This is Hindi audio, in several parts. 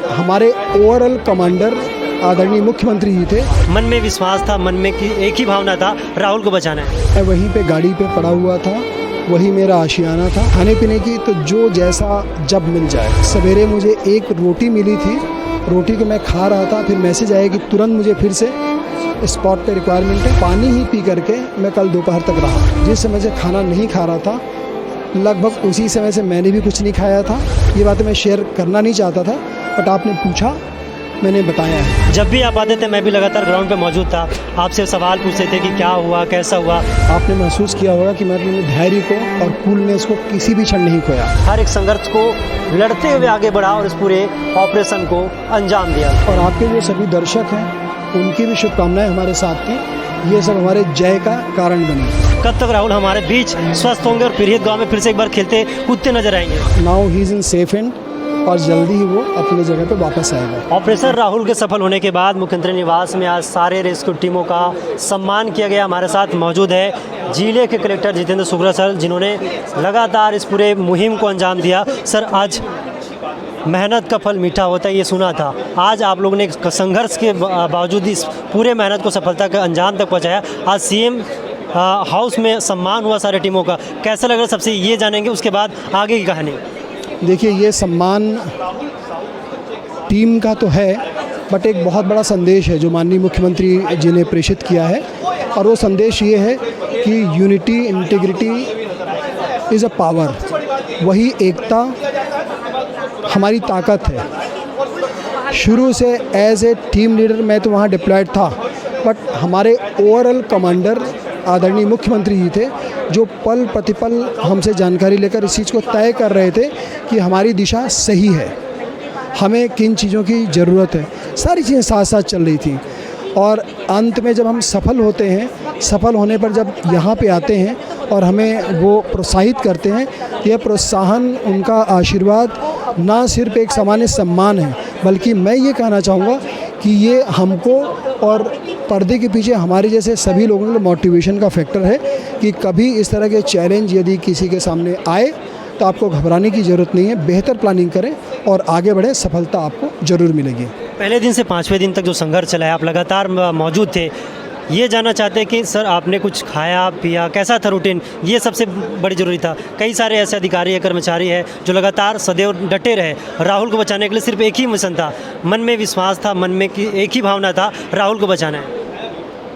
हमारे ओवरऑल कमांडर आदरणीय मुख्यमंत्री जी थे। मन में विश्वास था, मन में कि एक ही भावना था, राहुल को बचाना है। मैं वहीं पे गाड़ी पे पड़ा हुआ था, वही मेरा आशियाना था। खाने पीने की तो जो जैसा जब मिल जाए। सवेरे मुझे एक रोटी मिली थी, रोटी को मैं खा रहा था, फिर मैसेज आया कि तुरंत मुझे फिर से स्पॉट पे रिक्वायरमेंट है। पानी ही पी करके मैं कल दोपहर तक रहा। जिस समय से खाना नहीं खा रहा था, लगभग उसी समय से मैंने भी कुछ नहीं खाया था। ये बातें मैं शेयर करना नहीं चाहता था, बट आपने पूछा, मैंने बताया है। जब भी आप आते थे मैं भी लगातार ग्राउंड पे मौजूद था, आपसे सवाल पूछते थे कि क्या हुआ, कैसा हुआ। आपने महसूस किया होगा कि मैंने धैर्य को और कूलनेस को किसी भी क्षण नहीं खोया। हर एक संघर्ष को लड़ते हुए आगे बढ़ा और इस पूरे ऑपरेशन को अंजाम दिया। और आपके जो सभी दर्शक हैं, उनकी भी शुभकामनाएं हमारे साथ थी। ये सब हमारे जय का कारण बने। कब तक राहुल हमारे बीच स्वस्थ होंगे और पीरहित गाँव में फिर से एक बार खेलते कूदते नजर आएंगे? Now he is in safe and, और जल्दी ही वो अपनी जगह पे वापस आएगा। ऑपरेशन राहुल के सफल होने के बाद मुख्यमंत्री निवास में आज सारे रेस्क्यू टीमों का सम्मान किया गया। हमारे साथ मौजूद है जिले के कलेक्टर जितेंद्र शुक्ला सर, जिन्होंने लगातार इस पूरे मुहिम को अंजाम दिया। सर, आज मेहनत का फल मीठा होता है, ये सुना था। आज आप लोगों ने संघर्ष के बावजूद इस पूरे मेहनत को सफलता के अंजाम तक पहुँचाया। आज सीएम हाउस में सम्मान हुआ सारे टीमों का, कैसा लग रहा है? सबसे ये जानेंगे, उसके बाद आगे की कहानी। देखिए, ये सम्मान टीम का तो है, बट एक बहुत बड़ा संदेश है जो माननीय मुख्यमंत्री जी ने प्रेषित किया है। और वो संदेश ये है कि unity, integrity is a power. वही एकता हमारी ताकत है। शुरू से एज ए टीम लीडर मैं तो वहाँ डिप्लॉयड था, बट हमारे ओवरऑल कमांडर आदरणीय मुख्यमंत्री जी थे, जो पल प्रतिपल हमसे जानकारी लेकर इस चीज़ को तय कर रहे थे कि हमारी दिशा सही है, हमें किन चीज़ों की ज़रूरत है। सारी चीज़ें साथ साथ चल रही थी। और अंत में जब हम सफल होते हैं, सफल होने पर जब यहाँ पे आते हैं और हमें वो प्रोत्साहित करते हैं, यह प्रोत्साहन, उनका आशीर्वाद ना सिर्फ एक सामान्य सम्मान है, बल्कि मैं ये कहना चाहूँगा कि ये हमको और पर्दे के पीछे हमारे जैसे सभी लोगों के लिए मोटिवेशन का फैक्टर है कि कभी इस तरह के चैलेंज यदि किसी के सामने आए तो आपको घबराने की ज़रूरत नहीं है। बेहतर प्लानिंग करें और आगे बढ़ें, सफलता आपको ज़रूर मिलेगी। पहले दिन से 5वें दिन तक जो संघर्ष चला है, आप लगातार मौजूद थे। ये जानना चाहते हैं कि सर, आपने कुछ खाया पिया, कैसा था रूटीन? ये सबसे बड़ी ज़रूरी था। कई सारे ऐसे अधिकारी या कर्मचारी हैं जो लगातार सदैव डटे रहे। राहुल को बचाने के लिए सिर्फ एक ही मिशन था, मन में विश्वास था, मन में कि एक ही भावना था, राहुल को बचाना है।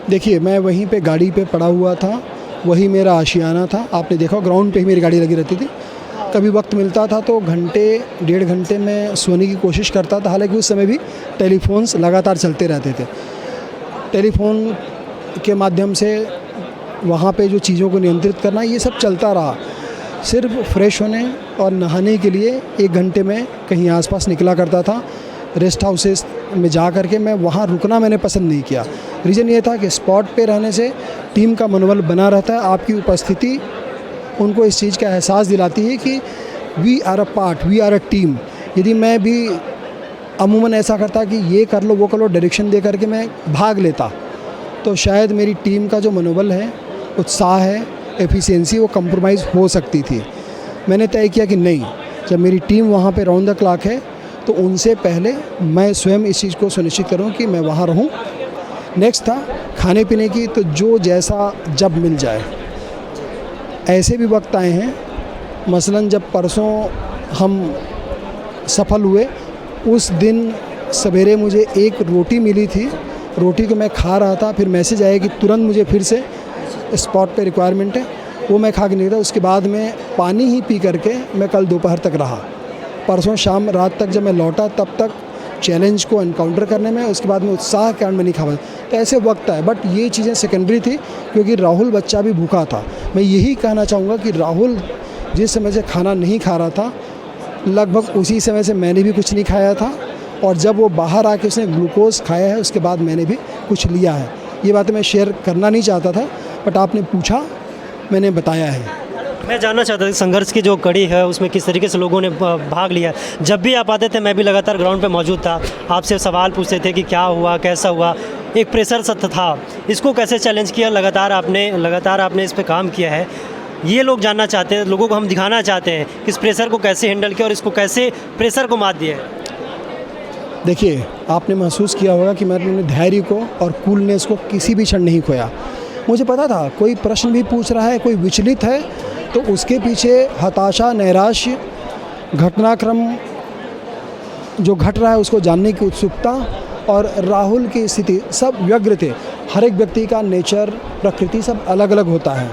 देखिए, मैं वहीं पे गाड़ी पे पड़ा हुआ था, वही मेरा आशियाना था। आपने देखा, ग्राउंड पे ही मेरी गाड़ी लगी रहती थी। कभी वक्त मिलता था तो घंटे 1.5 घंटे में सोने की कोशिश करता था। हालांकि उस समय भी टेलीफोन्स लगातार चलते रहते थे। टेलीफोन के माध्यम से वहाँ पे जो चीज़ों को नियंत्रित करना, ये सब चलता रहा। सिर्फ फ्रेश होने और नहाने के लिए 1 घंटे में कहीं आसपास निकला करता था। रेस्ट हाउसेस में जा कर के मैं वहाँ रुकना मैंने पसंद नहीं किया। रीज़न ये था कि स्पॉट पे रहने से टीम का मनोबल बना रहता है। आपकी उपस्थिति उनको इस चीज़ का एहसास दिलाती है कि we are a part, we are a team. यदि मैं भी अमूमन ऐसा करता कि ये कर लो, वो कर लो, डायरेक्शन दे करके मैं भाग लेता, तो शायद मेरी टीम का जो मनोबल है, उत्साह है, एफिशिएंसी, वो कंप्रोमाइज़ हो सकती थी। मैंने तय किया कि नहीं, जब मेरी टीम वहाँ पे राउंड द क्लॉक है तो उनसे पहले मैं स्वयं इस चीज़ को सुनिश्चित करूँ कि मैं वहाँ रहूँ। नेक्स्ट था खाने पीने की, तो जो जैसा जब मिल जाए। ऐसे भी वक्त आए हैं, मसलन जब परसों हम सफल हुए, उस दिन सवेरे मुझे एक रोटी मिली थी, रोटी को मैं खा रहा था, फिर मैसेज आया कि तुरंत मुझे फिर से स्पॉट पे रिक्वायरमेंट है, वो मैं खा के निकला। उसके बाद में पानी ही पी करके मैं कल दोपहर तक रहा। परसों शाम रात तक जब मैं लौटा, तब तक चैलेंज को एनकाउंटर करने में, उसके बाद में उत्साह के कारण मैं नहीं खा पाया। तो ऐसे वक्त आए, बट ये चीज़ें सेकेंडरी थी, क्योंकि राहुल बच्चा भी भूखा था। मैं यही कहना चाहूँगा कि राहुल जिस समय से खाना नहीं खा रहा था, लगभग उसी समय से मैंने भी कुछ नहीं खाया था। और जब वो बाहर आके उसने ग्लूकोज खाया है, उसके बाद मैंने भी कुछ लिया है। ये बातें मैं शेयर करना नहीं चाहता था, बट आपने पूछा, मैंने बताया है। मैं जानना चाहता था संघर्ष की जो कड़ी है उसमें किस तरीके से लोगों ने भाग लिया। जब भी आप आते थे मैं भी लगातार ग्राउंड पे मौजूद था, आपसे सवाल पूछते थे कि क्या हुआ, कैसा हुआ। एक प्रेशर सत्य था, इसको कैसे चैलेंज किया? लगातार आपने इस पे काम किया है। ये लोग जानना चाहते हैं, लोगों को हम दिखाना चाहते हैं कि इस प्रेशर को कैसे हैंडल किया और इसको कैसे प्रेशर को मात दिया है। देखिए, आपने महसूस किया होगा कि मैंने अपने धैर्य को और कूलनेस को किसी भी क्षण नहीं खोया। मुझे पता था कोई प्रश्न भी पूछ रहा है, कोई विचलित है, तो उसके पीछे हताशा, नैराश्य, घटनाक्रम जो घट रहा है उसको जानने की उत्सुकता और राहुल की स्थिति सब व्यग्र थे। हर एक व्यक्ति का नेचर, प्रकृति सब अलग अलग होता है,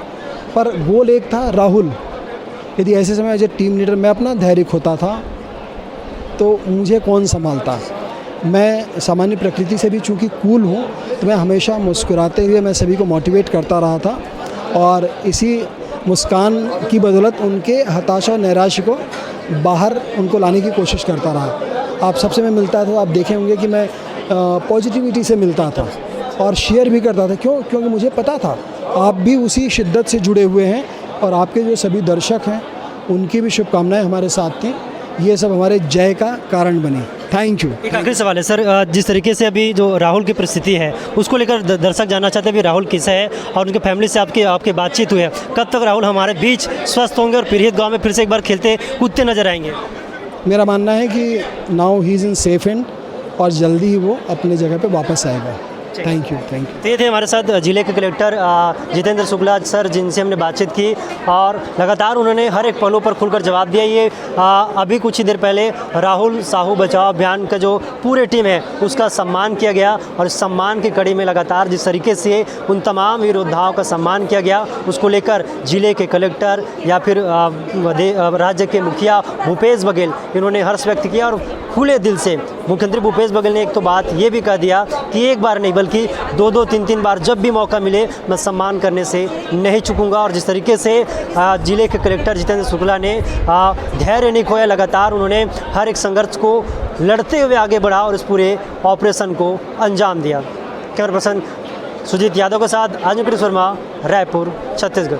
पर गोल एक था, राहुल। यदि ऐसे समय एज ए टीम लीडर मैं अपना धैर्य खोता था तो मुझे कौन संभालता। मैं सामान्य प्रकृति से भी चूँकि कूल हूँ, तो मैं हमेशा मुस्कुराते हुए मैं सभी को मोटिवेट करता रहा था और इसी मुस्कान की बदौलत उनके हताशा और नैराश्य को बाहर उनको लाने की कोशिश करता रहा। आप सबसे मैं मिलता था तो आप देखे होंगे कि मैं पॉजिटिविटी से मिलता था और शेयर भी करता था। क्यों? क्योंकि मुझे पता था आप भी उसी शिद्दत से जुड़े हुए हैं और आपके जो सभी दर्शक हैं उनकी भी शुभकामनाएं हमारे साथ थी। ये सब हमारे जय का कारण बने। Thank you. एक आखिरी सवाल है सर, जिस तरीके से अभी जो राहुल की परिस्थिति है उसको लेकर दर्शक जानना चाहते हैं अभी राहुल कैसा है और उनके फैमिली से आपके बातचीत हुई है, कब तक राहुल हमारे बीच स्वस्थ होंगे और पिरहित गांव में फिर से एक बार खेलते कूदते नजर आएंगे? मेरा मानना है कि now he is in safe and और जल्दी ही वो अपने जगह पे वापस आएगा। Thank you. तो ये थे हमारे साथ जिले के कलेक्टर जितेंद्र शुक्ला सर, जिनसे हमने बातचीत की और लगातार उन्होंने हर एक पलों पर खुलकर जवाब दिया। ये अभी कुछ ही देर पहले राहुल साहू बचाओ अभियान का जो पूरे टीम है उसका सम्मान किया गया और इस सम्मान की कड़ी में लगातार जिस तरीके से उन तमाम वीर योद्धाओं का सम्मान किया गया उसको लेकर जिले के कलेक्टर या फिर राज्य के मुखिया भूपेश बघेल इन्होंने हर्ष व्यक्त किया और खुले दिल से मुख्यमंत्री भूपेश बघेल ने एक तो बात ये भी कह दिया कि एक बार नहीं बल्कि 2-2, 3-3 बार जब भी मौका मिले मैं सम्मान करने से नहीं चूकूंगा। और जिस तरीके से जिले के कलेक्टर जितेंद्र शुक्ला ने धैर्य नहीं खोया, लगातार उन्होंने हर एक संघर्ष को लड़ते हुए आगे बढ़ा और इस पूरे ऑपरेशन को अंजाम दिया। कैमरा पर्सन सुजीत यादव के साथ आज वर्मा, रायपुर, छत्तीसगढ़।